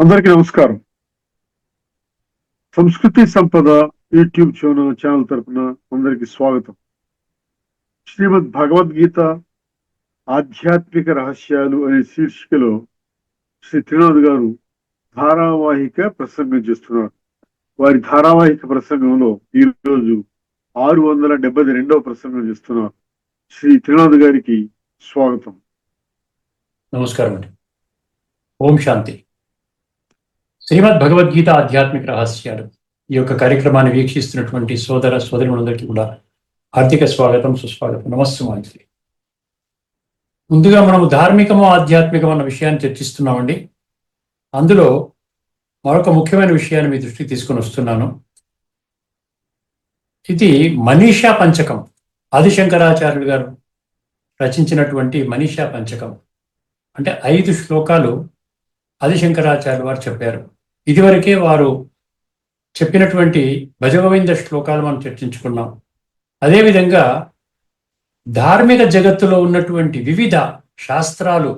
అందరికీ నమస్కారం. సంస్కృతి సంపద యూట్యూబ్ ఛానల్ తరపున అందరికీ స్వాగతం. శ్రీమద్ భగవద్గీత ఆధ్యాత్మిక రహస్యాలు అనే శీర్షికలో శ్రీ త్రినాథ్ గారు ధారావాహిక ప్రసంగం చేస్తున్నారు. వారి ధారావాహిక ప్రసంగంలో ఈ రోజు 672వ ప్రసంగం చేస్తున్నారు. శ్రీ త్రినాథ్ గారికి స్వాగతం. నమస్కారం అండి. ఓం శాంతి. శ్రీమద్ భగవద్గీత ఆధ్యాత్మిక రహస్యాలు ఈ యొక్క కార్యక్రమాన్ని వీక్షిస్తున్నటువంటి సోదర సోదరులందరికీ కూడా హార్దిక స్వాగతం, సుస్వాగతం, నమస్కారం. ముందుగా మనము ధార్మికము ఆధ్యాత్మికం అన్న విషయాన్ని చర్చిస్తున్నామండి. అందులో మరొక ముఖ్యమైన విషయాన్ని మీ దృష్టికి తీసుకొని వస్తున్నాను. ఇది మనీషా పంచకం, ఆదిశంకరాచార్యులు గారు రచించినటువంటి మనీషా పంచకం. అంటే 5 శ్లోకాలు ఆదిశంకరాచార్యులు వారు చెప్పారు. ఇదివరకే వారు చెప్పినటువంటి భజగోవింద శ్లోకాలు మనం చర్చించుకున్నాం. అదేవిధంగా ధార్మిక జగత్తులో ఉన్నటువంటి వివిధ శాస్త్రాలు,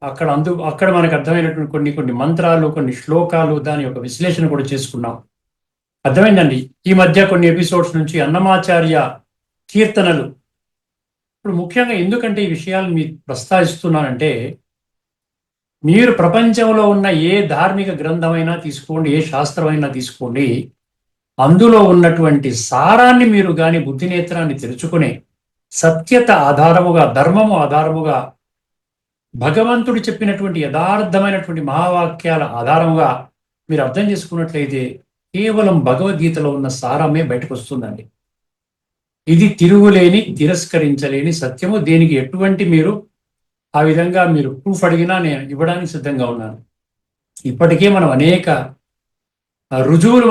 అక్కడ మనకు అర్థమైనటువంటి కొన్ని మంత్రాలు, కొన్ని శ్లోకాలు, దాని యొక్క విశ్లేషణ కూడా చేసుకున్నాం. అర్థమైందండి. ఈ మధ్య కొన్ని ఎపిసోడ్స్ నుంచి అన్నమాచార్య కీర్తనలు. ఇప్పుడు ముఖ్యంగా ఎందుకంటే ఈ విషయాలు మీరు ప్రస్తావిస్తున్నానంటే, మీరు ప్రపంచంలో ఉన్న ఏ ధార్మిక గ్రంథమైనా తీసుకోండి, ఏ శాస్త్రమైనా తీసుకోండి, అందులో ఉన్నటువంటి సారాన్ని మీరు కానీ బుద్ధి నేత్రాన్ని తెరుచుకునే సత్యత ఆధారముగా, ధర్మము ఆధారముగా, భగవంతుడు చెప్పినటువంటి యథార్థమైనటువంటి మహావాక్యాల ఆధారముగా మీరు అర్థం చేసుకున్నట్లయితే కేవలం భగవద్గీతలో ఉన్న సారమే బయటకు వస్తుందండి. ఇది తిరుగులేని, తిరస్కరించలేని సత్యము. దీనికి ఎటువంటి మీరు ఆ విధంగా మీరు ప్రూఫ్ అడిగినా నేను ఇవ్వడానికి సిద్ధంగా ఉన్నాను. ఇప్పటికే మనం అనేక రుజువులు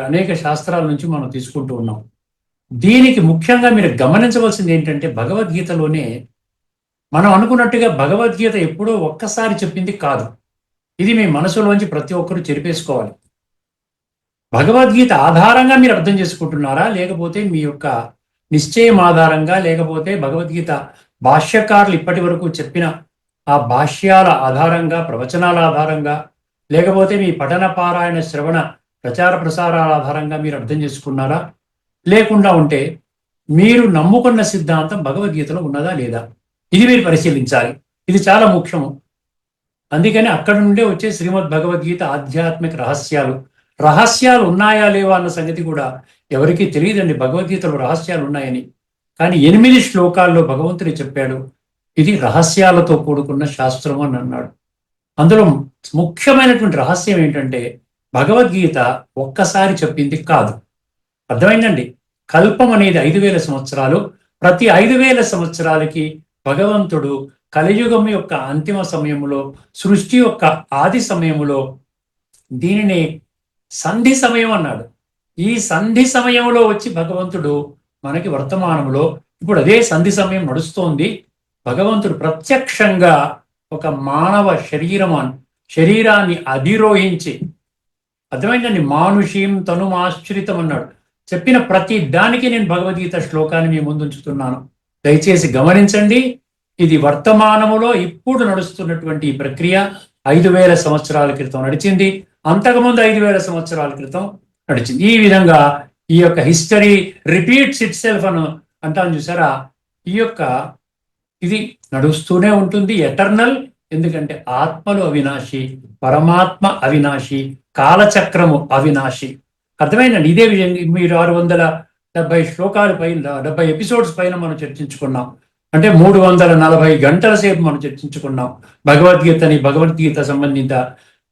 అనేక శాస్త్రాల నుంచి మనం తీసుకుంటూ ఉన్నాం. దీనికి ముఖ్యంగా మీరు గమనించవలసింది ఏంటంటే, భగవద్గీతలోనే మనం అనుకున్నట్టుగా భగవద్గీత ఎప్పుడో ఒక్కసారి చెప్పింది కాదు. ఇది మీ మనసులోంచి ప్రతి ఒక్కరూ చెరిపేసుకోవాలి. భగవద్గీత ఆధారంగా మీరు అర్థం చేసుకుంటున్నారా, లేకపోతే మీ యొక్క నిశ్చయం ఆధారంగా, లేకపోతే భగవద్గీత భాష్యకారులు ఇప్పటి వరకు చెప్పిన ఆ భాష్యాల ఆధారంగా, ప్రవచనాల ఆధారంగా, లేకపోతే మీ పఠన పారాయణ శ్రవణ ప్రచార ప్రసారాల ఆధారంగా మీరు అర్థం చేసుకున్నారా? లేకుండా ఉంటే మీరు నమ్ముకున్న సిద్ధాంతం భగవద్గీతలో ఉన్నదా లేదా, ఇది మీరు పరిశీలించాలి. ఇది చాలా ముఖ్యము. అందుకని అక్కడి నుండే వచ్చే శ్రీమద్ భగవద్గీత ఆధ్యాత్మిక రహస్యాలు ఉన్నాయా లేవా అన్న సంగతి కూడా ఎవరికీ తెలియదండి. భగవద్గీతలో రహస్యాలు ఉన్నాయని. కానీ 8 శ్లోకాల్లో భగవంతుడు చెప్పాడు, ఇది రహస్యాలతో కూడుకున్న శాస్త్రం అని అన్నాడు. అందులో ముఖ్యమైనటువంటి రహస్యం ఏంటంటే, భగవద్గీత ఒక్కసారి చెప్పింది కాదు. అర్థమైందండి. కల్పం అనేది 5000 సంవత్సరాలు. ప్రతి 5000 సంవత్సరాలకి భగవంతుడు కలియుగం యొక్క అంతిమ సమయంలో, సృష్టి యొక్క ఆది సమయంలో దీనిని సంధి సమయం అన్నాడు. ఈ సంధి సమయంలో వచ్చి భగవంతుడు మనకి వర్తమానంలో ఇప్పుడు అదే సంధి సమయం నడుస్తోంది. భగవంతుడు ప్రత్యక్షంగా ఒక మానవ శరీరాన్ని అధిరోహించి, అర్థమైందండి, మానుషీం తనుమాశ్రితం అన్నాడు. చెప్పిన ప్రతి దానికి నేను భగవద్గీత శ్లోకాన్ని మీ ముందు ఉంచుతున్నాను. దయచేసి గమనించండి. ఇది వర్తమానములో ఇప్పుడు నడుస్తున్నటువంటి ఈ ప్రక్రియ 5000 సంవత్సరాల క్రితం నడిచింది. అంతకుముందు 5000 సంవత్సరాల క్రితం నడిచింది. ఈ విధంగా ఈ యొక్క హిస్టరీ రిపీట్స్ ఇట్ సెల్ఫ్ అని అంటాను చూసారా. ఇది నడుస్తూనే ఉంటుంది, ఎటర్నల్. ఎందుకంటే ఆత్మలు అవినాశి, పరమాత్మ అవినాశి, కాలచక్రము అవినాశి. అర్థమైందండి. ఇదే విధంగా మీరు 670 శ్లోకాల పైన, 70 ఎపిసోడ్స్ పైన మనం చర్చించుకున్నాం. అంటే 340 గంటల సేపు మనం చర్చించుకున్నాం భగవద్గీతని, భగవద్గీత సంబంధిత,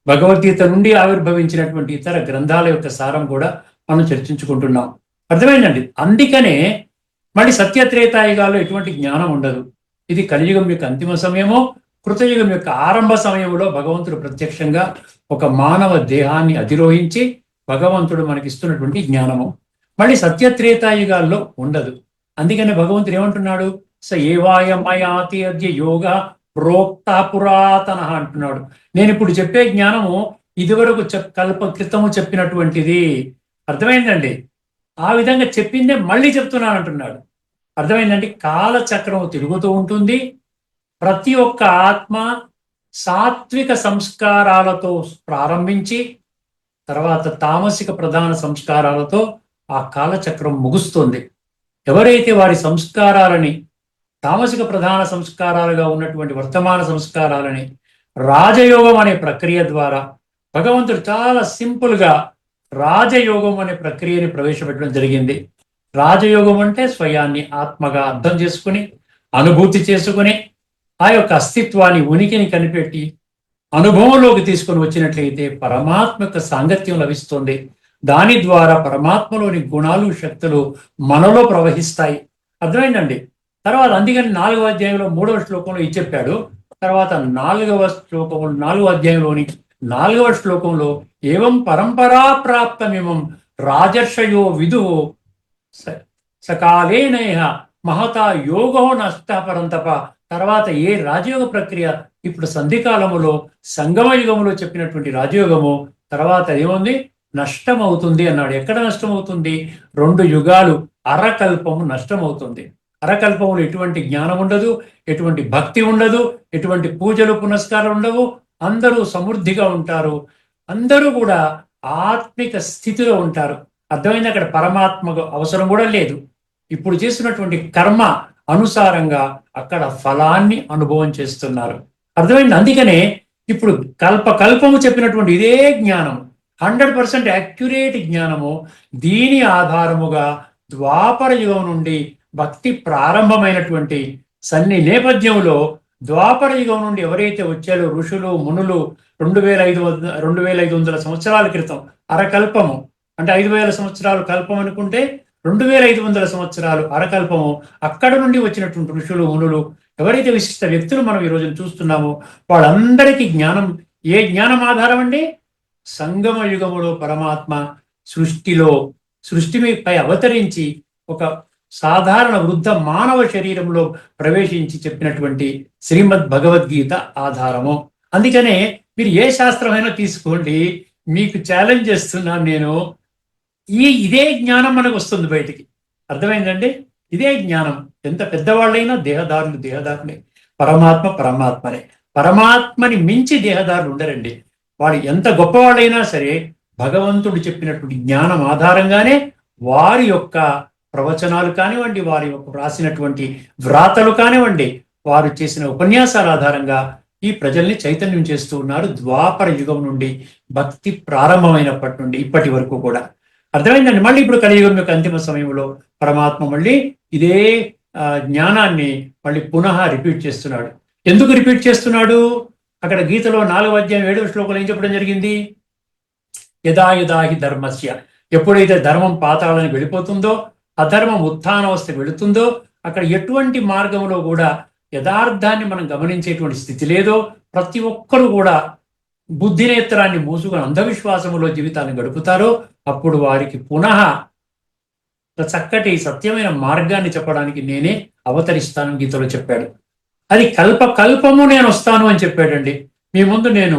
భగవద్గీత నుండి ఆవిర్భవించినటువంటి ఇతర గ్రంథాల యొక్క సారం కూడా మనం చర్చించుకుంటున్నాం. అర్థమైందండి. అందుకనే మళ్ళీ సత్యత్రేతాయుగాల్లో ఎటువంటి జ్ఞానం ఉండదు. ఇది కలియుగం యొక్క అంతిమ సమయమో, కృతయుగం యొక్క ఆరంభ సమయంలో భగవంతుడు ప్రత్యక్షంగా ఒక మానవ దేహాన్ని అధిరోహించి భగవంతుడు మనకిస్తున్నటువంటి జ్ఞానము. మళ్ళీ సత్యత్రేతాయుగాల్లో ఉండదు. అందుకనే భగవంతుడు ఏమంటున్నాడు, స ఏవాయమయాతి అద్య యోగ ప్రోక్త పురాతన అంటున్నాడు. నేను ఇప్పుడు చెప్పే జ్ఞానము ఇదివరకు కల్ప క్రితము చెప్పినటువంటిది. అర్థమైందండి. ఆ విధంగా చెప్పిందే మళ్ళీ చెప్తున్నాను అంటున్నాడు. అర్థమైందండి. కాలచక్రం తిరుగుతూ ఉంటుంది. ప్రతి ఒక్క ఆత్మ సాత్విక సంస్కారాలతో ప్రారంభించి తర్వాత తామసిక ప్రధాన సంస్కారాలతో ఆ కాలచక్రం ముగుస్తుంది. ఎవరైతే వారి సంస్కారాలని తామసిక ప్రధాన సంస్కారాలుగా ఉన్నటువంటి వర్తమాన సంస్కారాలని రాజయోగం అనే ప్రక్రియ ద్వారా భగవంతుడు చాలా సింపుల్గా రాజయోగం అనే ప్రక్రియని ప్రవేశపెట్టడం జరిగింది. రాజయోగం అంటే స్వయాన్ని ఆత్మగా అర్థం చేసుకుని అనుభూతి చేసుకుని ఆ యొక్క అస్తిత్వాన్ని ఉనికిని కనిపెట్టి అనుభవంలోకి తీసుకొని వచ్చినట్లయితే పరమాత్మ యొక్క సాంగత్యం లభిస్తుంది. దాని ద్వారా పరమాత్మలోని గుణాలు శక్తులు మనలో ప్రవహిస్తాయి. అర్థమైందండి. తర్వాత అందుకని 4వ అధ్యాయంలో 3వ శ్లోకంలో ఇది చెప్పాడు. తర్వాత 4వ అధ్యాయంలోని 4వ శ్లోకంలో ఏవం పరంపరా ప్రాప్తమిమం రాజర్షయో విదు సకాలేనయ మహతా యోగో నష్ట పరంతప. తర్వాత ఏ రాజయోగ ప్రక్రియ ఇప్పుడు సంధికాలములో సంగమ యుగములో చెప్పినటువంటి రాజయోగము తర్వాత ఏముంది నష్టమవుతుంది అన్నాడు. ఎక్కడ నష్టమవుతుంది? 2 యుగాలు అరకల్పము నష్టమవుతుంది. అరకల్పములు ఎటువంటి జ్ఞానం ఉండదు, ఎటువంటి భక్తి ఉండదు, ఎటువంటి పూజలు పునస్కారం ఉండవు. అందరూ సమృద్ధిగా ఉంటారు. అందరూ కూడా ఆత్మిక స్థితిలో ఉంటారు. అర్థమైంది? అక్కడ పరమాత్మ అవసరం కూడా లేదు. ఇప్పుడు చేసినటువంటి కర్మ అనుసారంగా అక్కడ ఫలాన్ని అనుభవం చేస్తున్నారు. అర్థమైంది? అందుకనే ఇప్పుడు కల్పము చెప్పినటువంటి ఇదే జ్ఞానం 100% యాక్యురేట్ జ్ఞానము. దీని ఆధారముగా ద్వాపర యుగం నుండి భక్తి ప్రారంభమైనటువంటి నేపథ్యంలో ద్వాపర యుగం నుండి ఎవరైతే వచ్చారో ఋషులు మునులు 2500 సంవత్సరాల క్రితం అరకల్పము అంటే 5000 సంవత్సరాలు కల్పం అనుకుంటే 2500 సంవత్సరాలు అరకల్పము. అక్కడ నుండి వచ్చినటువంటి ఋషులు మునులు ఎవరైతే విశిష్ట వ్యక్తులు మనం ఈ రోజున చూస్తున్నామో వాళ్ళందరికీ జ్ఞానం ఏ జ్ఞానం ఆధారం అండి? సంగమ యుగములో పరమాత్మ సృష్టిపై అవతరించి ఒక సాధారణ వృద్ధ మానవ శరీరంలో ప్రవేశించి చెప్పినటువంటి శ్రీమద్ భగవద్గీత ఆధారము. అందుకనే మీరు ఏ శాస్త్రమైనా తీసుకోండి, మీకు ఛాలెంజ్ చేస్తున్నాను నేను. ఇదే జ్ఞానం మనకు వస్తుంది బయటికి. అర్థమైందండి? ఇదే జ్ఞానం. ఎంత పెద్దవాళ్ళైనా దేహదారులే. పరమాత్మనే. పరమాత్మని మించి దేహదారులు ఉండరండి. వాడు ఎంత గొప్పవాళ్ళైనా సరే భగవంతుడు చెప్పినటువంటి జ్ఞానం ఆధారంగానే వారి యొక్క ప్రవచనాలు కానివ్వండి, వారి యొక్క రాసినటువంటి వ్రాతలు కానివ్వండి, వారు చేసిన ఉపన్యాసాల ఆధారంగా ఈ ప్రజల్ని చైతన్యం చేస్తూ ఉన్నారు. ద్వాపర యుగం నుండి భక్తి ప్రారంభమైనప్పటి నుండి ఇప్పటి వరకు కూడా. అర్థమైందండి? మళ్ళీ ఇప్పుడు కలియుగం యొక్క అంతిమ సమయంలో పరమాత్మ మళ్ళీ ఇదే జ్ఞానాన్ని మళ్ళీ పునః రిపీట్ చేస్తున్నాడు. ఎందుకు రిపీట్ చేస్తున్నాడు? అక్కడ గీతలో 4వ అధ్యాయం 7వ శ్లోకంలో ఏం చెప్పడం జరిగింది? యదాయదాహి ధర్మస్య. ఎప్పుడైతే ధర్మం పాతాళానికి వెళ్ళిపోతుందో, అధర్మం ఉత్థానవస్థకు వెళుతుందో, అక్కడ ఎటువంటి మార్గంలో కూడా యథార్థాన్ని మనం గమనించేటువంటి స్థితి లేదో, ప్రతి ఒక్కరు కూడా బుద్ధినేత్రాన్ని మూసుకొని అంధవిశ్వాసములో జీవితాన్ని గడుపుతారో, అప్పుడు వారికి పునః చక్కటి సత్యమైన మార్గాన్ని చెప్పడానికి నేనే అవతరిస్తాను గీతలో చెప్పాడు. అది కల్పము నేను వస్తాను అని చెప్పాడండి. మీ ముందు నేను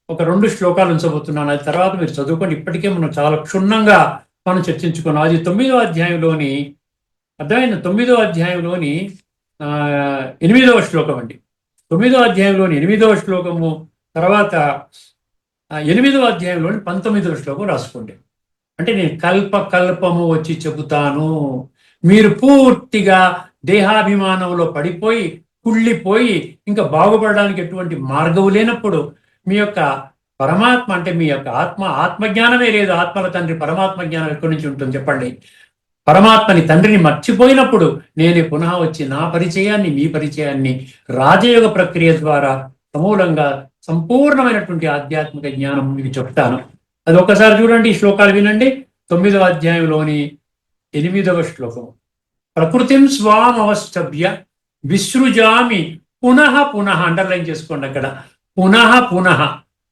ఒక 2 శ్లోకాలు ఉంచబోతున్నాను. అది తర్వాత మీరు చదువుకోండి. ఇప్పటికే మనం చాలా క్షుణ్ణంగా మనం చర్చించుకున్నాం. అది 9వ అధ్యాయంలోని అర్థమైన 9వ అధ్యాయంలోని 8వ శ్లోకం అండి. 9వ అధ్యాయంలోని 8వ శ్లోకము తర్వాత 8వ అధ్యాయంలోని 19వ శ్లోకం రాసుకోండి. అంటే నేను కల్పము వచ్చి చెబుతాను. మీరు పూర్తిగా దేహాభిమానంలో పడిపోయి కుళ్ళిపోయి ఇంకా బాగుపడడానికి ఎటువంటి మార్గం లేనప్పుడు మీ యొక్క పరమాత్మ అంటే మీ యొక్క ఆత్మజ్ఞానమే లేదు. ఆత్మల తండ్రి పరమాత్మ జ్ఞానం ఎక్కడి నుంచి ఉంటుంది చెప్పండి? పరమాత్మని తండ్రిని మర్చిపోయినప్పుడు నేనే పునః వచ్చి నా పరిచయాన్ని మీ పరిచయాన్ని రాజయోగ ప్రక్రియ ద్వారా సమూలంగా సంపూర్ణమైనటువంటి ఆధ్యాత్మిక జ్ఞానం మీకు చెప్తాను. అది ఒకసారి చూడండి. ఈ శ్లోకాలు వినండి. 9వ అధ్యాయంలోని 8వ శ్లోకం. ప్రకృతిం స్వామవష్టభ్య విసృజామి పునః అండర్లైన్ చేసుకోండి. అక్కడ పునః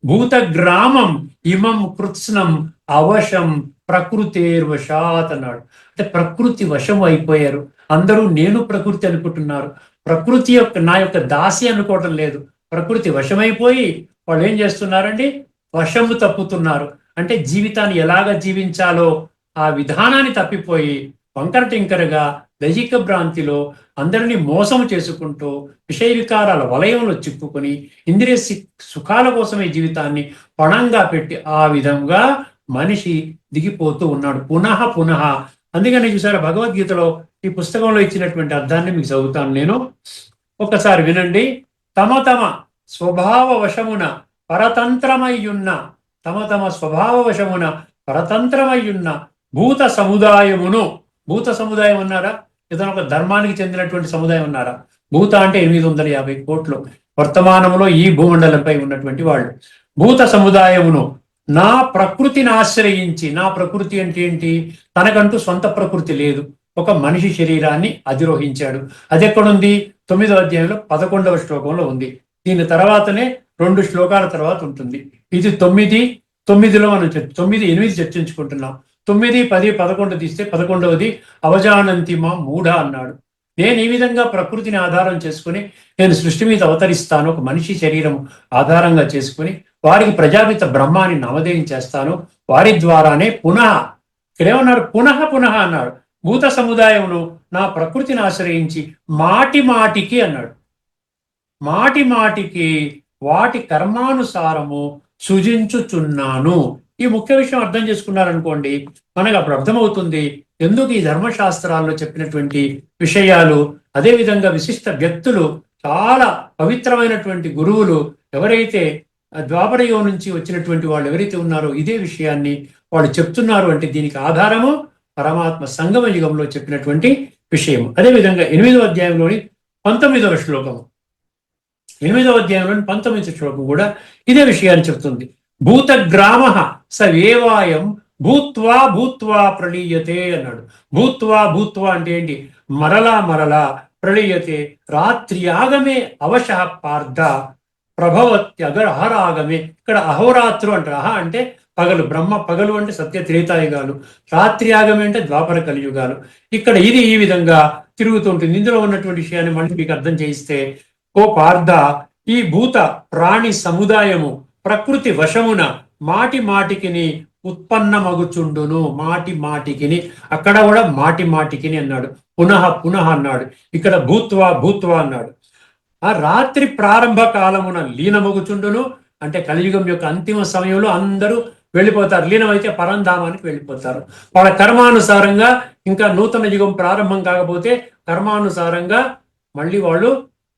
భూతగ్రామం ఇమం కృత్స్నం అవశం ప్రకృతేర్వశాత్ అన్నాడు. అంటే ప్రకృతి వశం అయిపోయారు అందరూ. నేను ప్రకృతి అనుకుంటున్నారు. ప్రకృతి నా యొక్క దాసి అనుకోవటం లేదు. ప్రకృతి వశమైపోయి వాళ్ళు ఏం చేస్తున్నారండి? వశము తప్పుతున్నారు. అంటే జీవితాన్ని ఎలాగ జీవించాలో ఆ విధానాన్ని తప్పిపోయి వంకర టింకరగా దైహిక భ్రాంతిలో అందరినీ మోసం చేసుకుంటూ విషయ వికారాల వలయంలో చిక్కుకొని ఇంద్రియ సుఖాల కోసమే జీవితాన్ని పణంగా పెట్టి ఆ విధంగా మనిషి దిగిపోతూ ఉన్నాడు పునః పునః. అందుకని చూసారా భగవద్గీతలో ఈ పుస్తకంలో ఇచ్చినటువంటి అర్థాన్ని మీకు చదువుతాను నేను, ఒకసారి వినండి. తమ తమ స్వభావ వశమున పరతంత్రమయ్యున్న, తమ తమ స్వభావ వశమున పరతంత్రమయ్యున్న భూత సముదాయమును, భూత సముదాయం అన్నారా, ఏదైనా ఒక ధర్మానికి చెందినటువంటి సముదాయం ఉన్నారా? భూత అంటే 850 కోట్లు వర్తమానంలో ఈ భూమండలంపై ఉన్నటువంటి వాళ్ళు. భూత సముదాయమును నా ప్రకృతిని ఆశ్రయించి, నా ప్రకృతి అంటే ఏంటి? తనకంటూ సొంత ప్రకృతి లేదు, ఒక మనిషి శరీరాన్ని అధిరోహించాడు. అది ఎక్కడుంది? 9వ అధ్యాయంలో 11వ శ్లోకంలో ఉంది. దీని తర్వాతనే 2 శ్లోకాల తర్వాత ఉంటుంది. ఇది 9లో మనం 9, 8 చర్చించుకుంటున్నాం. 9, 10, 11 తీస్తే 11వది అవజానంతిమ మూఢ అన్నాడు. నేను ఈ విధంగా ప్రకృతిని ఆధారం చేసుకుని నేను సృష్టి మీద అవతరిస్తాను, ఒక మనిషి శరీరం ఆధారంగా చేసుకుని వారికి ప్రజాపిత బ్రహ్మాన్ని నామధేయం చేస్తాను, వారి ద్వారానే పునః, ఇక్కడేమన్నాడు? పునః పునః అన్నాడు. భూత సముదాయమును నా ప్రకృతిని ఆశ్రయించి మాటి మాటికి అన్నాడు, మాటి మాటికి వాటి కర్మానుసారము సృజించుచున్నాను. ఈ ముఖ్య విషయం అర్థం చేసుకున్నారనుకోండి, మనకు అప్పుడు అర్థమవుతుంది ఎందుకు ఈ ధర్మశాస్త్రాల్లో చెప్పినటువంటి విషయాలు, అదేవిధంగా విశిష్ట వ్యక్తులు, చాలా పవిత్రమైనటువంటి గురువులు ఎవరైతే ద్వాపరయుగం నుంచి వచ్చినటువంటి వాళ్ళు ఎవరైతే ఉన్నారో ఇదే విషయాన్ని వాళ్ళు చెప్తున్నారు అంటే దీనికి ఆధారము పరమాత్మ సంగమ యుగంలో చెప్పినటువంటి విషయం. అదేవిధంగా 8వ అధ్యాయంలోని 19వ శ్లోకం, 8వ అధ్యాయంలోని 19వ శ్లోకం కూడా ఇదే విషయాన్ని చెప్తుంది. భూతగ్రామ సవేవాయం భూత్వా భూత్వా ప్రళీయతే అన్నాడు. భూత్వా భూత్వా అంటే ఏంటి? మరలా మరలా ప్రళీయతే రాత్రి ఆగమే అవశ పార్థ ప్రభవత్యగరహరాగమే. ఇక్కడ అహోరాత్రు అంటారు. అహ అంటే పగలు, బ్రహ్మ పగలు అంటే సత్య త్రేతాయుగాలు, రాత్రి ఆగమే అంటే ద్వాపర కలియుగాలు. ఇక్కడ ఇది ఈ విధంగా తిరుగుతుంటుంది. ఇందులో ఉన్నటువంటి విషయాన్ని మళ్ళీ మీకు అర్థం చేయిస్తే, ఓ పార్థ, ఈ భూత ప్రాణి సముదాయము ప్రకృతి వశమున మాటి మాటికిని ఉత్పన్నమగుచుండును. మాటి మాటికిని, అక్కడ కూడా మాటి మాటికిని అన్నాడు, పునః పునః అన్నాడు, ఇక్కడ భూత్వా భూత్వా అన్నాడు. ఆ రాత్రి ప్రారంభ కాలమున లీనమగుచుండును అంటే కలియుగం యొక్క అంతిమ సమయంలో అందరూ వెళ్ళిపోతారు, లీనమైతే పరంధామానికి వెళ్ళిపోతారు. వాళ్ళ కర్మానుసారంగా ఇంకా నూతన యుగం ప్రారంభం కాకపోతే కర్మానుసారంగా మళ్ళీ వాళ్ళు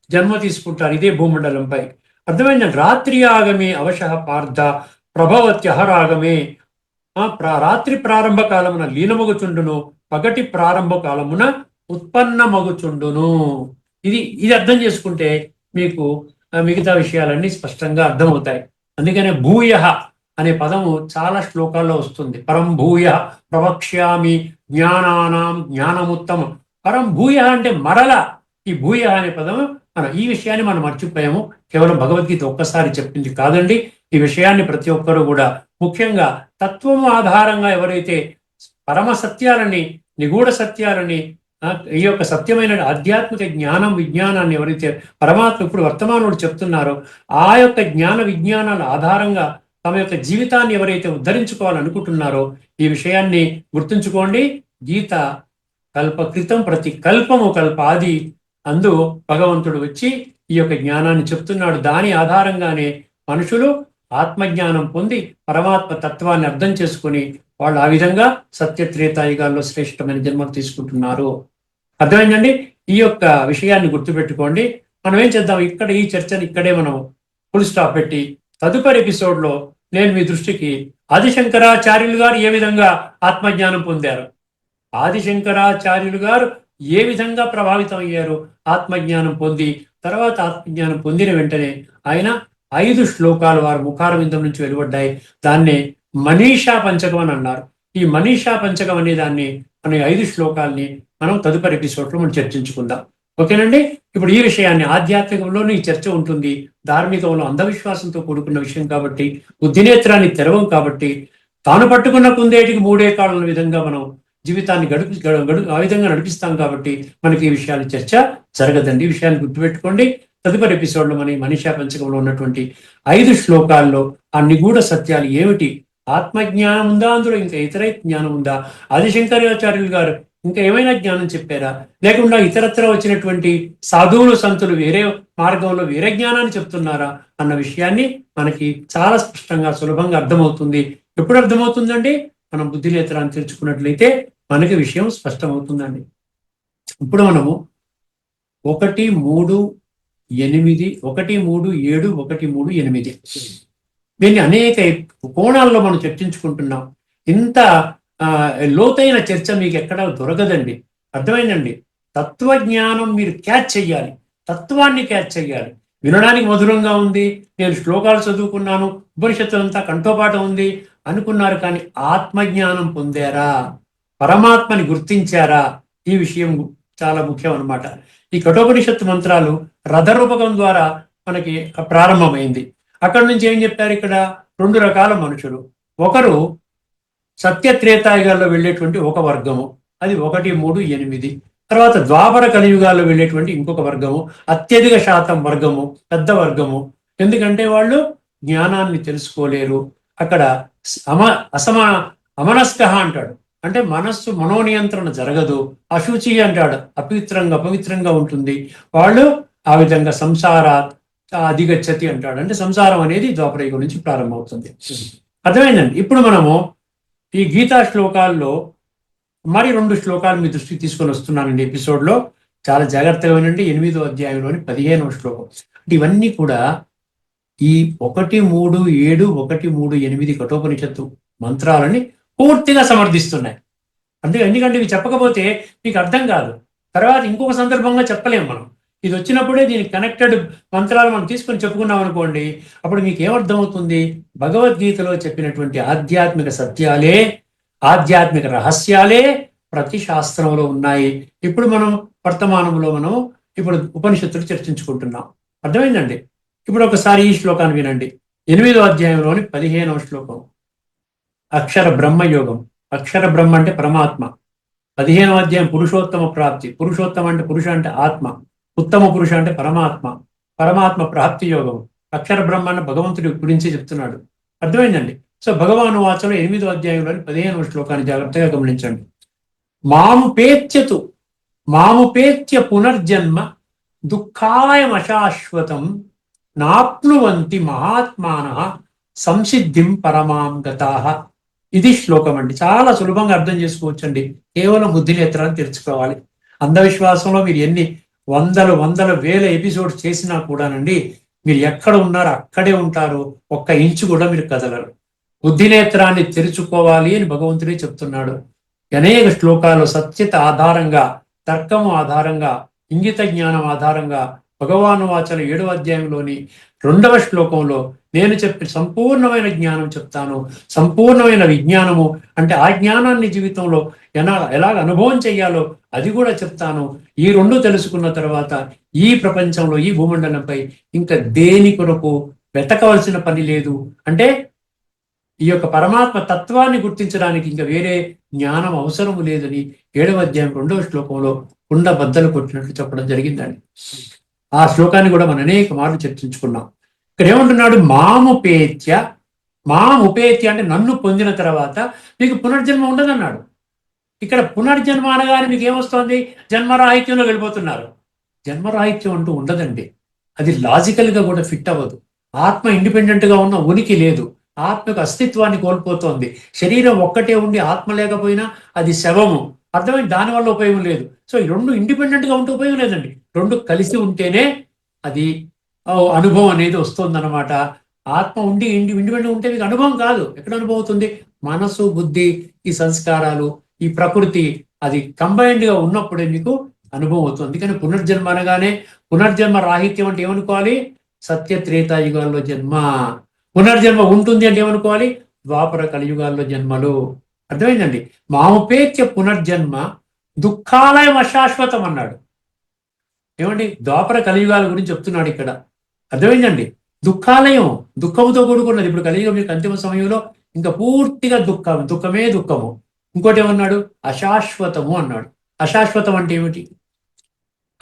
జన్మ తీసుకుంటారు ఇదే భూమండలంపై. అర్థమైందండి? రాత్రి ఆగమే అవశ పార్థ ప్రభవత్యహరాగమే. రాత్రి ప్రారంభ కాలమున లీనమగుచుండును, పగటి ప్రారంభ కాలమున ఉత్పన్నమగుచుండును. ఇది అర్థం చేసుకుంటే మీకు మిగతా విషయాలన్నీ స్పష్టంగా అర్థమవుతాయి. అందుకనే భూయ అనే పదము చాలా శ్లోకాల్లో వస్తుంది. పరం భూయ ప్రవక్ష్యామి జ్ఞానానాం జ్ఞానముత్తమం. పరం భూయ అంటే మరల. ఈ భూయ అనే పదము ఈ విషయాన్ని మనం మర్చిపోయాము. కేవలం భగవద్గీత ఒక్కసారి చెప్పింది కాదండి. ఈ విషయాన్ని ప్రతి ఒక్కరూ కూడా, ముఖ్యంగా తత్వము ఆధారంగా ఎవరైతే పరమ సత్యాలని, నిగూఢ సత్యాలని, ఈ యొక్క సత్యమైన ఆధ్యాత్మిక జ్ఞానం విజ్ఞానాన్ని ఎవరైతే పరమాత్మ ఇప్పుడు వర్తమానుడు చెప్తున్నారో ఆ యొక్క జ్ఞాన విజ్ఞానాల ఆధారంగా తమ యొక్క జీవితాన్ని ఎవరైతే ఉద్ధరించుకోవాలనుకుంటున్నారో ఈ విషయాన్ని గుర్తుంచుకోండి. గీత కల్పకృతం ప్రతి కల్పము కల్పాది అందు భగవంతుడు వచ్చి ఈ యొక్క జ్ఞానాన్ని చెప్తున్నాడు. దాని ఆధారంగానే మనుషులు ఆత్మజ్ఞానం పొంది పరమాత్మ తత్వాన్ని అర్థం చేసుకుని వాళ్ళు ఆ విధంగా సత్యత్రేతాయుగాల్లో శ్రేష్టమైన జన్మలు తీసుకుంటున్నారు. అర్థమైందండి? ఈ యొక్క విషయాన్ని గుర్తుపెట్టుకోండి. మనం ఏం చేద్దాం, ఇక్కడ ఈ చర్చను ఇక్కడే మనం ఫుల్ స్టాప్ పెట్టి తదుపరి ఎపిసోడ్లో నేను మీ దృష్టికి ఆదిశంకరాచార్యులు గారు ఏ విధంగా ఆత్మజ్ఞానం పొందారు, ఆదిశంకరాచార్యులు గారు ఏ విధంగా ప్రభావితం అయ్యారు ఆత్మజ్ఞానం పొంది, తర్వాత ఆత్మజ్ఞానం పొందిన వెంటనే ఆయన 5 శ్లోకాలు వారి ముఖారవిందం నుంచి వెలువడ్డాయి. దాన్నే మనీషా పంచకం అని అన్నారు. ఈ మనీషా పంచకం అనే దాన్ని మన 5 శ్లోకాల్ని మనం తదుపరి ఎపిసోడ్లో మనం చర్చించుకుందాం. ఓకేనండి? ఇప్పుడు ఈ విషయాన్ని ఆధ్యాత్మికంలోనే ఈ చర్చ ఉంటుంది. ధార్మికంలో అంధవిశ్వాసంతో కూడుకున్న విషయం కాబట్టి, బుద్ధినేత్రాన్ని తెరవం కాబట్టి, తాను పట్టుకున్న కుందేటికి 3 కాళ్ళ విధంగా మనం జీవితాన్ని ఆ విధంగా నడిపిస్తాం కాబట్టి మనకి ఈ విషయాల చర్చ జరగదండి. ఈ విషయాన్ని గుర్తుపెట్టుకోండి. తదుపరి ఎపిసోడ్లో మన మనీషా పంచకంలో ఉన్నటువంటి 5 శ్లోకాల్లో ఆ నిగూఢ సత్యాలు ఏమిటి, ఆత్మజ్ఞానం ఉందా, అందులో ఇంకా ఇతర జ్ఞానం ఉందా, ఆదిశంకరాచార్యులు గారు ఇంకా ఏమైనా జ్ఞానం చెప్పారా? లేకుండా ఇతరత్ర వచ్చినటువంటి సాధువులు సంతులు వేరే మార్గంలో వేరే జ్ఞానాన్ని చెప్తున్నారా అన్న విషయాన్ని మనకి చాలా స్పష్టంగా సులభంగా అర్థమవుతుంది. ఎప్పుడు అర్థమవుతుందండి? మనం బుద్ధి నేత్రాన్ని తెరుచుకున్నట్లయితే మనకి విషయం స్పష్టమవుతుందండి. ఇప్పుడు మనము 1, 3, 8, 1, 3, 7, 1, 3, 8 దీన్ని అనేక కోణాల్లో మనం చర్చించుకుంటున్నాం. ఇంత లోతైన చర్చ మీకు ఎక్కడ దొరకదండి. అర్థమైందండి? తత్వజ్ఞానం మీరు క్యాచ్ చెయ్యాలి, తత్వాన్ని క్యాచ్ చెయ్యాలి. వినడానికి మధురంగా ఉంది, నేను శ్లోకాలు చదువుకున్నాను, ఉపనిషత్తు అంతా కంఠోపాఠం ఉంది అనుకున్నారు, కానీ ఆత్మజ్ఞానం పొందారా? పరమాత్మని గుర్తించారా? ఈ విషయం చాలా ముఖ్యం అన్నమాట. ఈ కఠోపనిషత్తు మంత్రాలు రథరూపకం ద్వారా మనకి ప్రారంభమైంది. అక్కడి నుంచి ఏం చెప్పారు? ఇక్కడ 2 రకాల మనుషులు. ఒకరు సత్యత్రేతాయుగాల్లో వెళ్ళేటువంటి ఒక వర్గము, అది 1, 3, 8. తర్వాత ద్వాపర కలియుగాల్లో వెళ్ళేటువంటి ఇంకొక వర్గము, అత్యధిక శాతం వర్గము, పెద్ద వర్గము. ఎందుకంటే వాళ్ళు జ్ఞానాన్ని తెలుసుకోలేరు. అక్కడ అమనస్క అంటాడు, అంటే మనస్సు మనోనియంత్రణ జరగదు. అశుచి అంటాడు, అపవిత్రంగా ఉంటుంది. వాళ్ళు ఆ విధంగా సంసార అధిగచ్చతి అంటాడు, అంటే సంసారం అనేది ద్వాపరయుగం నుంచి ప్రారంభమవుతుంది. అర్థమైందండి? ఇప్పుడు మనము ఈ గీతా శ్లోకాల్లో మరి 2 శ్లోకాలు మీ దృష్టికి తీసుకొని వస్తున్నానండి ఎపిసోడ్లో. చాలా జాగ్రత్తగా వినండి. 8వ అధ్యాయంలోని 15వ శ్లోకం. అంటే ఇవన్నీ కూడా ఈ 1, 3, 7, 1, 3, 8 కఠోపనిషత్తు మంత్రాలని పూర్తిగా సమర్థిస్తున్నాయి. ఎందుకంటే ఇవి చెప్పకపోతే మీకు అర్థం కాదు. తర్వాత ఇంకొక సందర్భంగా చెప్పలేము మనం. ఇది వచ్చినప్పుడే దీనికి కనెక్టెడ్ మంత్రాలు మనం తీసుకొని చెప్పుకున్నాం అనుకోండి, అప్పుడు మీకు ఏమర్థమవుతుంది? భగవద్గీతలో చెప్పినటువంటి ఆధ్యాత్మిక సత్యాలే, ఆధ్యాత్మిక రహస్యాలే ప్రతి శాస్త్రంలో ఉన్నాయి. ఇప్పుడు మనం వర్తమానంలో ఇప్పుడు ఉపనిషత్తులు చర్చించుకుంటున్నాం. అర్థమైందండి? ఇప్పుడు ఒకసారి ఈ శ్లోకాన్ని వినండి. 8వ అధ్యాయంలోని 15వ శ్లోకం. అక్షర బ్రహ్మయోగం. అక్షర బ్రహ్మ అంటే పరమాత్మ. 15వ అధ్యాయం పురుషోత్తమ ప్రాప్తి. పురుషోత్తమ అంటే పురుష అంటే ఆత్మ, ఉత్తమ పురుష అంటే పరమాత్మ, పరమాత్మ ప్రాప్తి యోగం. అక్షర బ్రహ్మ అన్న భగవంతుడి గురించి చెప్తున్నాడు. అర్థమైందండి? సో భగవాను వాచలో 8వ అధ్యాయంలోని 15వ శ్లోకాన్ని జాగ్రత్తగా గమనించండి. మాముపేత్య పునర్జన్మ దుఃఖాయమశాశ్వతం నాప్నువంతి మహాత్మానః సంసిద్ధిం పరమాం గతాః. ఇది శ్లోకం అండి. చాలా సులభంగా అర్థం చేసుకోవచ్చండి. కేవలం బుద్ధి నేత్రాన్ని తెరుచుకోవాలి. అంధవిశ్వాసంలో మీరు ఎన్ని వందల వేల ఎపిసోడ్స్ చేసినా కూడానండి, మీరు ఎక్కడ ఉన్నారో అక్కడే ఉంటారు. ఒక్క ఇంచు కూడా మీరు కదలరు. బుద్ధి నేత్రాన్ని తెరుచుకోవాలి అని భగవంతుడే చెప్తున్నాడు. అనేక శ్లోకాలు సత్యత ఆధారంగా, తర్కము ఆధారంగా, ఇంగిత జ్ఞానం ఆధారంగా భగవాను వాచల 7వ అధ్యాయంలోని 2వ శ్లోకంలో నేను చెప్పి సంపూర్ణమైన జ్ఞానం చెప్తాను. సంపూర్ణమైన విజ్ఞానము అంటే ఆ జ్ఞానాన్ని జీవితంలో ఎలాగ అనుభవం చెయ్యాలో అది కూడా చెప్తాను. ఈ 2 తెలుసుకున్న తర్వాత ఈ ప్రపంచంలో, ఈ భూమండలంపై ఇంకా దేని కొరకు వెతకవలసిన పని లేదు. అంటే ఈ యొక్క పరమాత్మ తత్వాన్ని గుర్తించడానికి ఇంకా వేరే జ్ఞానం అవసరము లేదని 7వ అధ్యాయం 2వ శ్లోకంలో కుండ బద్దలు కొట్టినట్లు చెప్పడం జరిగిందండి. ఆ శ్లోకాన్ని కూడా మనం అనేక మార్లు చర్చించుకున్నాం. ఇక్కడ ఏమంటున్నాడు? మాముపేత్య అంటే నన్ను పొందిన తర్వాత మీకు పునర్జన్మ ఉండదన్నాడు. ఇక్కడ పునర్జన్మ అనగానే మీకు ఏమొస్తోంది? జన్మరాహిత్యంలో వెళ్ళిపోతున్నారు. జన్మరాహిత్యం అంటూ ఉండదండి. అది లాజికల్గా కూడా ఫిట్ అవ్వదు. ఆత్మ ఇండిపెండెంట్గా ఉన్న ఉనికి లేదు. ఆత్మకు అస్తిత్వాన్ని కోల్పోతోంది. శరీరం ఒక్కటే ఉండి ఆత్మ లేకపోయినా అది శవము. అర్థమైంది? దానివల్ల ఉపయోగం లేదు. సో ఈ 2 ఇండిపెండెంట్గా ఉంటే ఉపయోగం లేదండి. 2 కలిసి ఉంటేనే అది అనుభవం అనేది వస్తుందన్నమాట. ఆత్మ ఉండి ఇండిపెండెంట్ ఉంటే మీకు అనుభవం కాదు. ఎక్కడ అనుభవం అవుతుంది? మనసు, బుద్ధి, ఈ సంస్కారాలు, ఈ ప్రకృతి అది కంబైన్డ్గా ఉన్నప్పుడే మీకు అనుభవం అవుతుంది. అందుకని పునర్జన్మ అనగానే పునర్జన్మ రాహిత్యం అంటే ఏమనుకోవాలి? సత్యత్రేతాయుగాల్లో జన్మ. పునర్జన్మ ఉంటుంది అంటే ఏమనుకోవాలి? ద్వాపర కలియుగాల్లో జన్మలు. అర్థమైందండి? మాముపేత్య పునర్జన్మ దుఃఖాలయం అశాశ్వతం అన్నాడు. ఏమండి? ద్వాపర కలియుగాల గురించి చెప్తున్నాడు ఇక్కడ. అర్థమైందండి? దుఃఖాలయం, దుఃఖముతో కూడుకున్నది. ఇప్పుడు కలియుగం యొక్క అంతిమ సమయంలో ఇంకా పూర్తిగా దుఃఖమే దుఃఖము. ఇంకోటి ఏమన్నాడు? అశాశ్వతము అన్నాడు. అశాశ్వతం అంటే ఏమిటి?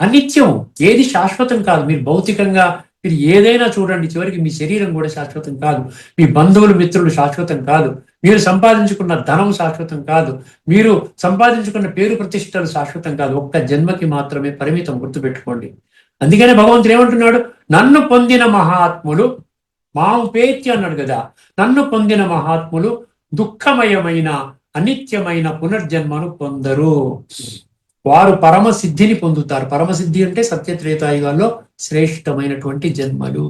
అనిత్యం. ఏది శాశ్వతం కాదు. మీరు భౌతికంగా మీరు ఏదైనా చూడండి, చివరికి మీ శరీరం కూడా శాశ్వతం కాదు. మీ బంధువులు, మిత్రులు శాశ్వతం కాదు. మీరు సంపాదించుకున్న ధనం శాశ్వతం కాదు, మీరు సంపాదించుకున్న పేరు ప్రతిష్టలు శాశ్వతం కాదు, ఒక్క జన్మకి మాత్రమే పరిమితం, గుర్తుపెట్టుకోండి. అందుకనే భగవంతుడు ఏమంటున్నాడు, నన్ను పొందిన మహాత్ములు మాంపేత్య అన్నాడు కదా, నన్ను పొందిన మహాత్ములు దుఃఖమయమైన అనిత్యమైన పునర్జన్మను పొందరు, వారు పరమసిద్ధిని పొందుతారు. పరమసిద్ధి అంటే సత్యత్రేతాయుగాల్లో శ్రేష్టమైనటువంటి జన్మలు.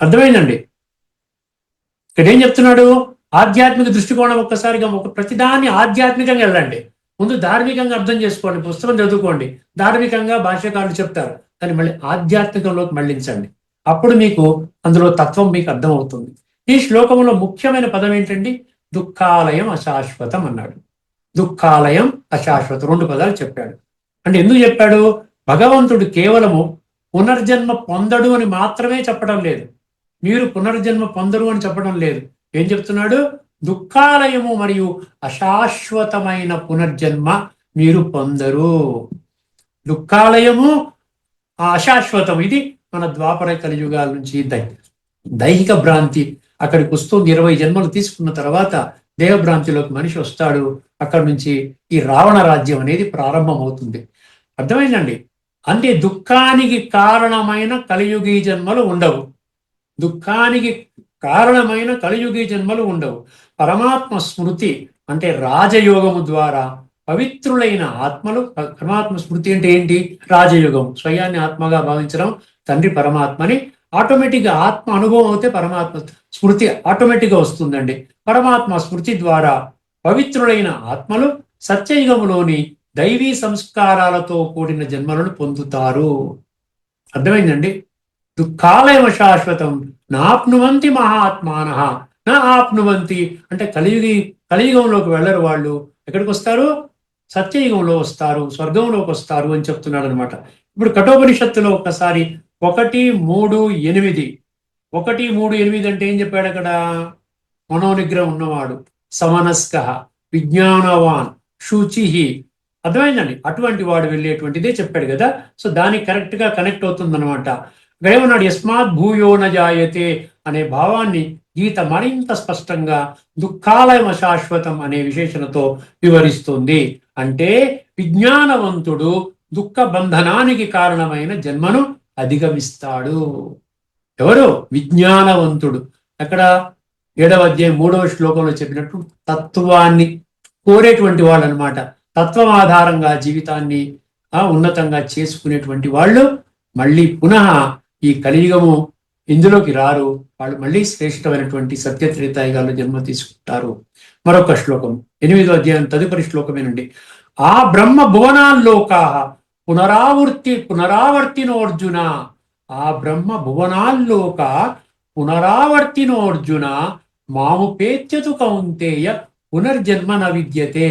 అర్థమైందండి? ఇక్కడ ఏం చెప్తున్నాడు, ఆధ్యాత్మిక దృష్టికోణం ఒక్కసారిగా ఒక ప్రతిదాన్ని ఆధ్యాత్మికంగా వెళ్ళండి. ముందు ధార్మికంగా అర్థం చేసుకోండి, పుస్తకం చదువుకోండి, ధార్మికంగా భాష్యకారులు చెప్తారు, కానీ మళ్ళీ ఆధ్యాత్మికంలోకి మళ్ళించండి. అప్పుడు మీకు అందులో తత్వం మీకు అర్థమవుతుంది. ఈ శ్లోకంలో ముఖ్యమైన పదం ఏంటండి, దుఃఖాలయం అశాశ్వతం అన్నాడు. దుఃఖాలయం అశాశ్వతం, రెండు పదాలు చెప్పాడు. అంటే ఎందుకు చెప్పాడు, భగవంతుడు కేవలము పునర్జన్మ పొందడు అని మాత్రమే చెప్పడం లేదు, మీరు పునర్జన్మ పొందరు అని చెప్పడం లేదు. ఏం చెప్తున్నాడు, దుఃఖాలయము మరియు అశాశ్వతమైన పునర్జన్మ మీరు పొందరు. దుఃఖాలయము అశాశ్వతం, ఇది మన ద్వాపర కలియుగాల నుంచి దైహిక భ్రాంతి అక్కడికి వస్తుంది. 20 జన్మలు తీసుకున్న తర్వాత దేహభ్రాంతిలోకి మనిషి వస్తాడు. అక్కడి నుంచి ఈ రావణ రాజ్యం అనేది ప్రారంభమవుతుంది. అర్థమైందండి? అంటే దుఃఖానికి కారణమైన కలియుగీ జన్మలు ఉండవు, దుఃఖానికి కారణమైన కలియుగీ జన్మలు ఉండవు. పరమాత్మ స్మృతి అంటే రాజయోగము ద్వారా పవిత్రులైన ఆత్మలు, పరమాత్మ స్మృతి అంటే ఏంటి, రాజయోగం, స్వయాన్ని ఆత్మగా భావించడం, తండ్రి పరమాత్మని, ఆటోమేటిక్గా ఆత్మ అనుభవం అవుతే పరమాత్మ స్మృతి ఆటోమేటిక్గా వస్తుందండి. పరమాత్మ స్మృతి ద్వారా పవిత్రులైన ఆత్మలు సత్యయుగములోని దైవీ సంస్కారాలతో కూడిన జన్మలను పొందుతారు. అర్థమైందండి? దుఃఖాలయం శాశ్వతం నాప్నువంతి మహాత్మాన నా ఆప్నువంతి అంటే కలియుగంలోకి వెళ్ళరు వాళ్ళు. ఎక్కడికి వస్తారు, సత్యయుగంలో వస్తారు, స్వర్గంలోకి వస్తారు అని చెప్తున్నాడు అనమాట. ఇప్పుడు కఠోపనిషత్తులో ఒక్కసారి 1:3:8 1:3:8 అంటే ఏం చెప్పాడు అక్కడ, మనోనిగ్రహం ఉన్నవాడు, సమనస్క, విజ్ఞానవాన్, శుచి. అర్థమైందండి? అటువంటి వాడు వెళ్ళేటువంటిదే చెప్పాడు కదా. సో దానికి కరెక్ట్ గా కనెక్ట్ అవుతుంది అనమాట. ఏమన్నాడు, యస్మాత్ భూయో న జాయతే అనే భావాన్ని గీత మరింత స్పష్టంగా దుఃఖాలయం అశాశ్వతం అనే విశేషణతో వివరిస్తుంది. అంటే విజ్ఞానవంతుడు దుఃఖ బంధనానికి కారణమైన జన్మను అధిగమిస్తాడు. ఎవరు? విజ్ఞానవంతుడు. అక్కడ 7వ అధ్యాయం 3వ శ్లోకంలో చెప్పినట్టు తత్వాన్ని కోరేటువంటి వాళ్ళు అనమాట. తత్వం ఆధారంగా జీవితాన్ని ఉన్నతంగా చేసుకునేటువంటి వాళ్ళు మళ్ళీ పునః ఈ కలియుగము ఇందులోకి రారు, వాళ్ళు మళ్ళీ శ్రేష్టమైనటువంటి సత్యత్రేతాయుగాల్లో జన్మ తీసుకుంటారు. మరొక శ్లోకం 8వ అధ్యాయం తదుపరి శ్లోకమేనండి. ఆ బ్రహ్మ భువనాల్లోకా పునరావర్తినోర్జున, ఆ బ్రహ్మ భువనాల్లోక పునరావర్తినోర్జున మాముపేత్యతు కౌంతేయ పునర్జన్మ న విద్యతే.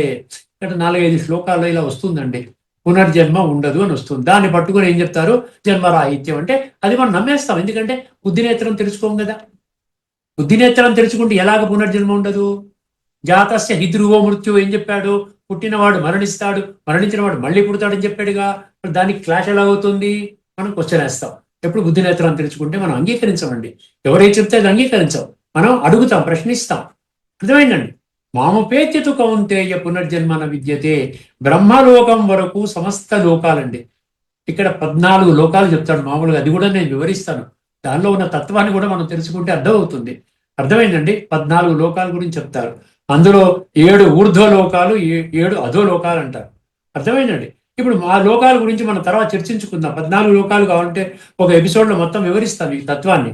ఇక్కడ 4-5 శ్లోకాల్లో ఇలా వస్తుందండి, పునర్జన్మ ఉండదు అని వస్తుంది. దాన్ని పట్టుకుని ఏం చెప్తారు, జన్మరాహిత్యం అంటే అది మనం నమ్మేస్తాం. ఎందుకంటే బుద్ధినేత్రం తెరుచుకోం కదా. బుద్ధినేత్రం తెరుచుకుంటే ఎలాగ పునర్జన్మ ఉండదు? జాతస్య హి ధ్రువో మృత్యు ఏం చెప్పాడు, పుట్టినవాడు మరణిస్తాడు, మరణించినవాడు మళ్ళీ పుడతాడని చెప్పాడుగా. దానికి క్లాష్ ఎలా అవుతుంది? మనం క్వశ్చన్ వేస్తాం. ఎప్పుడు బుద్ధినేత్రం తెరుచుకుంటే మనం అంగీకరించమండి, ఎవరైతే చెప్తే అది అంగీకరించాం, మనం అడుగుతాం, ప్రశ్నిస్తాం. అర్థమైందండి? మాముపేత్యతు కౌంతేయ పునర్జన్మన విద్యతే. బ్రహ్మలోకం వరకు సమస్త లోకాలండి. ఇక్కడ 14 లోకాలు చెప్తాడు మామూలుగా, అది కూడా నేను వివరిస్తాను. దానిలో ఉన్న తత్వాన్ని కూడా మనం తెలుసుకుంటే అర్థమవుతుంది. అర్థమైందండి? 14 లోకాల గురించి చెప్తారు. అందులో 7 ఊర్ధ్వలోకాలు, 7 అధోలోకాలు అంటారు. అర్థమైందండి? ఇప్పుడు ఆ లోకాల గురించి మనం తర్వాత చర్చించుకుందాం. 14 లోకాలు కావాలంటే ఒక ఎపిసోడ్లో మొత్తం వివరిస్తాను ఈ తత్వాన్ని.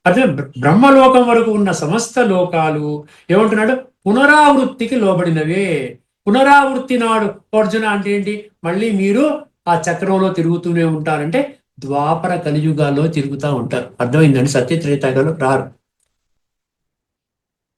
అదే బ్రహ్మలోకం వరకు ఉన్న సమస్త లోకాలు ఏమంటున్నాడు, పునరావృత్తికి లోబడినవే. పునరావృత్తి నాడు అర్జున అంటే ఏంటి, మళ్ళీ మీరు ఆ చక్రంలో తిరుగుతూనే ఉంటారంటే ద్వాపర కలియుగాల్లో తిరుగుతూ ఉంటారు. అర్థమైందండి? సత్యత్రేతాయుగాల్లో రారు.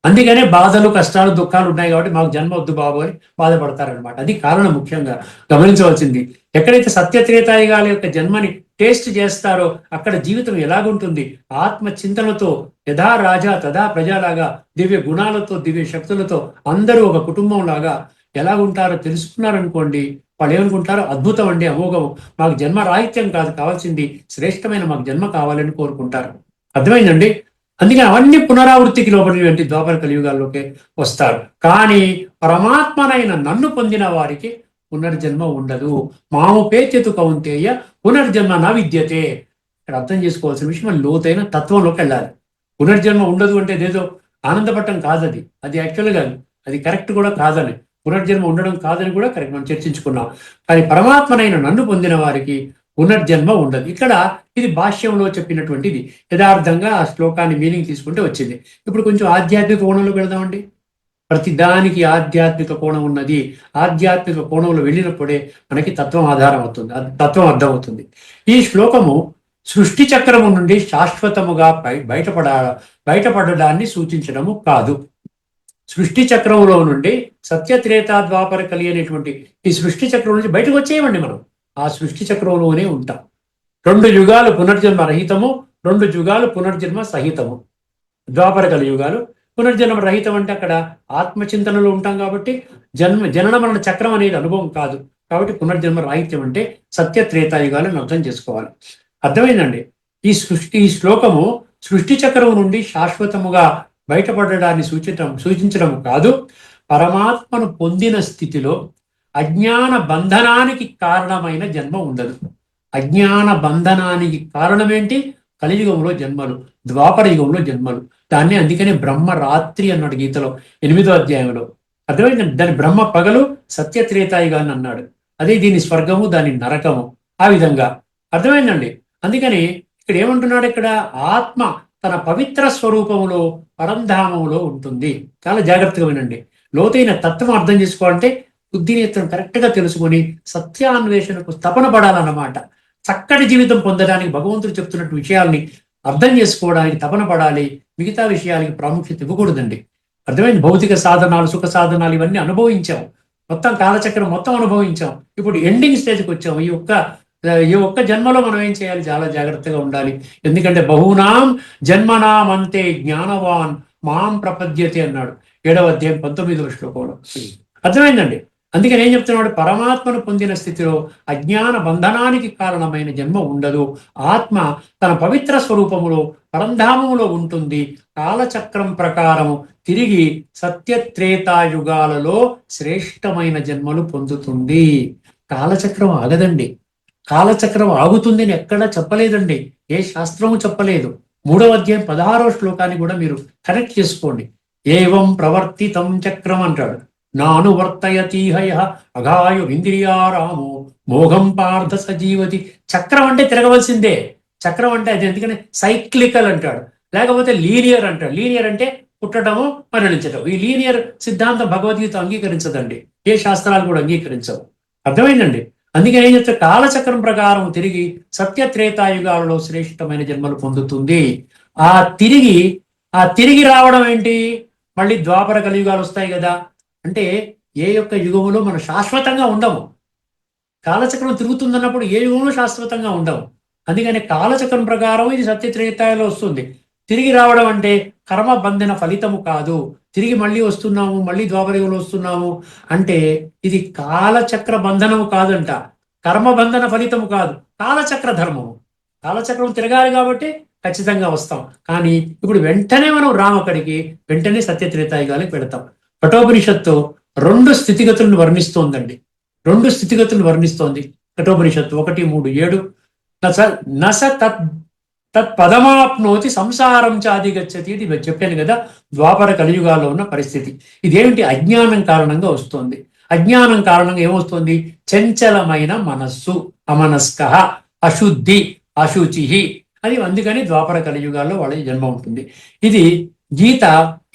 అందుకనే బాధలు, కష్టాలు, దుఃఖాలు ఉన్నాయి కాబట్టి మాకు జన్మ వద్దు బాబు అని బాధపడతారనమాట. అది కారణం ముఖ్యంగా గమనించవలసింది. ఎక్కడైతే సత్యత్రేతాయుగాల యొక్క జన్మని టేస్ట్ చేస్తారో అక్కడ జీవితం ఎలాగుంటుంది, ఆత్మ చింతనతో యథా రాజా తదా ప్రజలాగా దివ్య గుణాలతో దివ్య శక్తులతో అందరూ ఒక కుటుంబం లాగా ఎలాగుంటారో తెలుసుకున్నారనుకోండి, వాళ్ళు ఏమనుకుంటారో అద్భుతం అండి, అమోఘం, మాకు జన్మ రాహిత్యం కాదు కావాల్సింది, శ్రేష్టమైన మాకు జన్మ కావాలని కోరుకుంటారు. అర్థమైందండి? అందుకని అవన్నీ పునరావృత్తికి లోబడినటువంటి ద్వాపర కలియుగాల్లోకి వస్తారు. కానీ పరమాత్మనైన నన్ను పొందిన వారికి పునర్జన్మ ఉండదు. మాము పేత్యతు కౌంతేయ పునర్జన్మ నా విద్యతే. ఇక్కడ అర్థం చేసుకోవాల్సిన విషయం మనం లోతైన తత్వంలోకి వెళ్ళాలి. పునర్జన్మ ఉండదు అంటే ఏదేదో ఆనందపడటం కాదది. అది యాక్చువల్గా అది కరెక్ట్ కూడా కాదని, పునర్జన్మ ఉండడం కాదని కూడా కరెక్ట్ మనం చర్చించుకున్నాం. కానీ పరమాత్మనైన నన్ను పొందిన వారికి పునర్జన్మ ఉండదు. ఇక్కడ ఇది భాష్యంలో చెప్పినటువంటిది. యథార్థంగా ఆ శ్లోకాన్ని మీనింగ్ తీసుకుంటే వచ్చింది. ఇప్పుడు కొంచెం ఆధ్యాత్మిక కోణంలో వెళదామండి. ప్రతి దానికి ఆధ్యాత్మిక కోణం ఉన్నది. ఆధ్యాత్మిక కోణంలో వెళ్ళినప్పుడే మనకి తత్వం ఆధారం అవుతుంది, అర్థమవుతుంది. ఈ శ్లోకము సృష్టి చక్రము నుండి శాశ్వతముగా బయటపడడాన్ని సూచించడము కాదు. సృష్టి చక్రంలో నుండి సత్యత్రేతా ద్వాపర కలి అనేటువంటి ఈ సృష్టి చక్రం నుంచి బయటకు వచ్చేయమండి. మనం ఆ సృష్టి చక్రంలోనే ఉంటాం. 2 యుగాలు పునర్జన్మ రహితము, 2 యుగాలు పునర్జన్మ సహితము. ద్వాపర కలి యుగాలు పునర్జన్మ రహితం అంటే అక్కడ ఆత్మచింతనలో ఉంటాం కాబట్టి జనన మరణ చక్రం అనేది అనుభవం కాదు. కాబట్టి పునర్జన్మ రాహిత్యం అంటే సత్యత్రేతాయుగాలను అర్థం చేసుకోవాలి. అర్థమైందండి. ఈ శ్లోకము సృష్టి చక్రం నుండి శాశ్వతముగా బయటపడడాన్ని సూచించడం కాదు. పరమాత్మను పొందిన స్థితిలో అజ్ఞాన బంధనానికి కారణమైన జన్మ ఉండదు. అజ్ఞాన బంధనానికి కారణమేంటి? కలియుగంలో జన్మలు, ద్వాపర యుగంలో జన్మలు. దాన్ని అందుకనే బ్రహ్మ రాత్రి అన్నాడు గీతలో 8వ అధ్యాయంలో. అర్థమైంది. దాని బ్రహ్మ పగలు, సత్యత్రేతాయుగాన్ని అన్నాడు. అదే దీని స్వర్గము, దాని నరకము. ఆ విధంగా అర్థమైందండి. అందుకని ఇక్కడ ఏమంటున్నాడు? ఇక్కడ ఆత్మ తన పవిత్ర స్వరూపములో పరంధామములో ఉంటుంది. చాలా జాగ్రత్తగా వినండి. లోతైన తత్వం అర్థం చేసుకోవాలంటే బుద్ధినేత్రం కరెక్ట్గా తెలుసుకొని సత్యాన్వేషణకు తపన పడాలన్నమాట. చక్కటి జీవితం పొందడానికి భగవంతుడు చెప్తున్నట్టు విషయాల్ని అర్థం చేసుకోవడానికి తపన పడాలి. మిగతా విషయాలకి ప్రాముఖ్యత ఇవ్వకూడదండి. అర్థమైంది. భౌతిక సాధనాలు, సుఖ సాధనాలు ఇవన్నీ అనుభవించాం. మొత్తం కాలచక్రం మొత్తం అనుభవించాం. ఇప్పుడు ఎండింగ్ స్టేజ్కి వచ్చాం. ఈ ఒక్క జన్మలో మనం ఏం చేయాలి? చాలా జాగ్రత్తగా ఉండాలి. ఎందుకంటే బహూనాం జన్మనాం అంతే జ్ఞానవాన్ మాం ప్రపద్యతే అన్నాడు 7వ అధ్యాయం 19వ శ్లోకంలో. అర్థమైందండి. అందుకని ఏం చెప్తున్నాడు? పరమాత్మను పొందిన స్థితిలో అజ్ఞాన బంధనానికి కారణమైన జన్మ ఉండదు. ఆత్మ తన పవిత్ర స్వరూపములో పరంధామములో ఉంటుంది. కాలచక్రం ప్రకారము తిరిగి సత్యత్రేతాయుగాలలో శ్రేష్టమైన జన్మలు పొందుతుంది. కాలచక్రం ఆగదండి. కాలచక్రం ఆగుతుంది అని ఎక్కడా చెప్పలేదండి. ఏ శాస్త్రము చెప్పలేదు. 3వ అధ్యాయం 16వ శ్లోకాన్ని కూడా మీరు కనెక్ట్ చేసుకోండి. ఏవం ప్రవర్తితం చక్రం అంటాడు. నానువర్తయతీహయ అఘాయు ఇంద్రియారామో మోఘం పార్థ సజీవతి. చక్రం అంటే తిరగవలసిందే. చక్రం అంటే అది ఎందుకని సైక్లికల్ అంటాడు, లేకపోతే లీనియర్ అంటాడు. లీనియర్ అంటే పుట్టడము, మరణించడం. ఈ లీనియర్ సిద్ధాంతం భగవద్గీత అంగీకరించదండి. ఏ శాస్త్రాలు కూడా అంగీకరించవు. అర్థమైందండి. అందుకని ఏం చెప్తే కాలచక్రం ప్రకారం తిరిగి సత్యత్రేతాయుగాలలో శ్రేష్టమైన జన్మలు పొందుతుంది. ఆ తిరిగి రావడం ఏంటి? మళ్ళీ ద్వాపర కలియుగాలు వస్తాయి కదా. అంటే ఏ యొక్క యుగములో మనం శాశ్వతంగా ఉండము. కాలచక్రం తిరుగుతుందన్నప్పుడు ఏ యుగంలో శాశ్వతంగా ఉండము. అందుకని కాలచక్రం ప్రకారం ఇది సత్యత్రేతాయులో వస్తుంది. తిరిగి రావడం అంటే కర్మ బంధన ఫలితము కాదు. తిరిగి మళ్ళీ వస్తున్నాము, మళ్ళీ ద్వాపరయుగంలో వస్తున్నాము అంటే ఇది కాలచక్ర బంధనము కాదంట. కర్మ బంధన ఫలితము కాదు, కాలచక్ర ధర్మము. కాలచక్రం తిరగాలి కాబట్టి ఖచ్చితంగా వస్తాం. కానీ ఇప్పుడు వెంటనే మనం రామక్కడికి వెంటనే సత్యత్రేతాయుగాలకు పెడతాం. కఠోపనిషత్తు 2 స్థితిగతులను వర్ణిస్తోందండి. 2 స్థితిగతులను వర్ణిస్తోంది కఠోపనిషత్తు 1:3-7. నస తత్పదమాప్నోతి సంసారం చాదిగచ్చతి. ఇది చెప్పాను కదా, ద్వాపర కలియుగాల్లో ఉన్న పరిస్థితి. ఇదేమిటి? అజ్ఞానం కారణంగా వస్తుంది. అజ్ఞానం కారణంగా ఏమొస్తుంది? చంచలమైన మనస్సు, అమనస్క, అశుద్ధి, అశుచి. అది అందుకని ద్వాపర కలియుగాల్లో వాళ్ళ జన్మ ఉంటుంది. ఇది గీత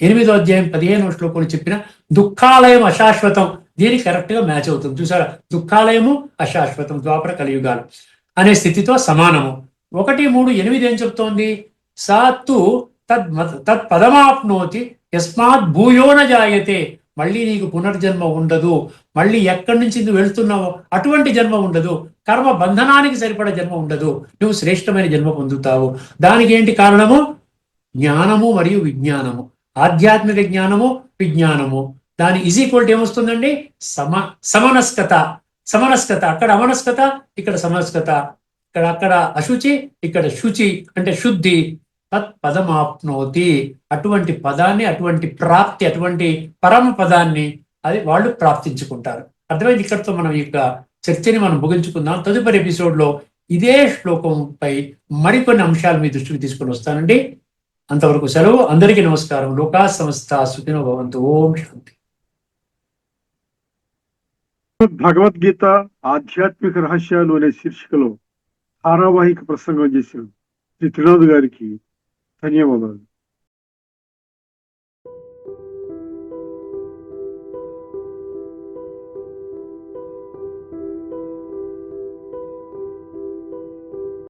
8వ అధ్యాయం 15వ శ్లోకంలో చెప్పిన దుఃఖాలయం అశాశ్వతం దీనికి కరెక్ట్ గా మ్యాచ్ అవుతుంది. చూసారా? దుఃఖాలయము అశాశ్వతం ద్వాపర కలియుగాలు అనే స్థితితో సమానము. 1:3-8 ఏం చెప్తోంది? సాత్తు తత్పదమాప్నోతి యస్మాత్ భూయోన జాయతే. మళ్ళీ నీకు పునర్జన్మ ఉండదు. మళ్ళీ ఎక్కడి నుంచి నువ్వు వెళ్తున్నావో అటువంటి జన్మ ఉండదు. కర్మ బంధనానికి సరిపడ జన్మ ఉండదు. నువ్వు శ్రేష్టమైన జన్మ పొందుతావు. దానికి ఏంటి కారణము? జ్ఞానము మరియు విజ్ఞానము. ఆధ్యాత్మిక జ్ఞానము, విజ్ఞానము. దాని ఈక్వల్ ఏమొస్తుందండి? సమనస్కత. అక్కడ అమనస్కత, ఇక్కడ సమనస్కత. అక్కడ అశుచి, ఇక్కడ శుచి అంటే శుద్ధి. తత్ పదమాప్నోతి. అటువంటి పదాన్ని, అటువంటి ప్రాప్తి, అటువంటి పరమ పదాన్ని అది వాళ్ళు ప్రాప్తించుకుంటారు. అర్థమైంది? ఇక్కడితో మనం ఈ యొక్క చర్చని మనం ముగించుకుందాం. తదుపరి ఎపిసోడ్ లో ఇదే శ్లోకంపై మరికొన్ని అంశాలు మీ దృష్టికి తీసుకొని వస్తానండి. అంతవరకు సెలవు. అందరికీ నమస్కారం. లోకా సమస్త సుఖినో భవంతు. ఓం శాంతి. భగవద్గీత ఆధ్యాత్మిక రహస్యాలు అనే శీర్షికలో ధారావాహిక ప్రసంగం చేసిన శ్రీ త్రినాథ్ గారికి ధన్యవాదాలు.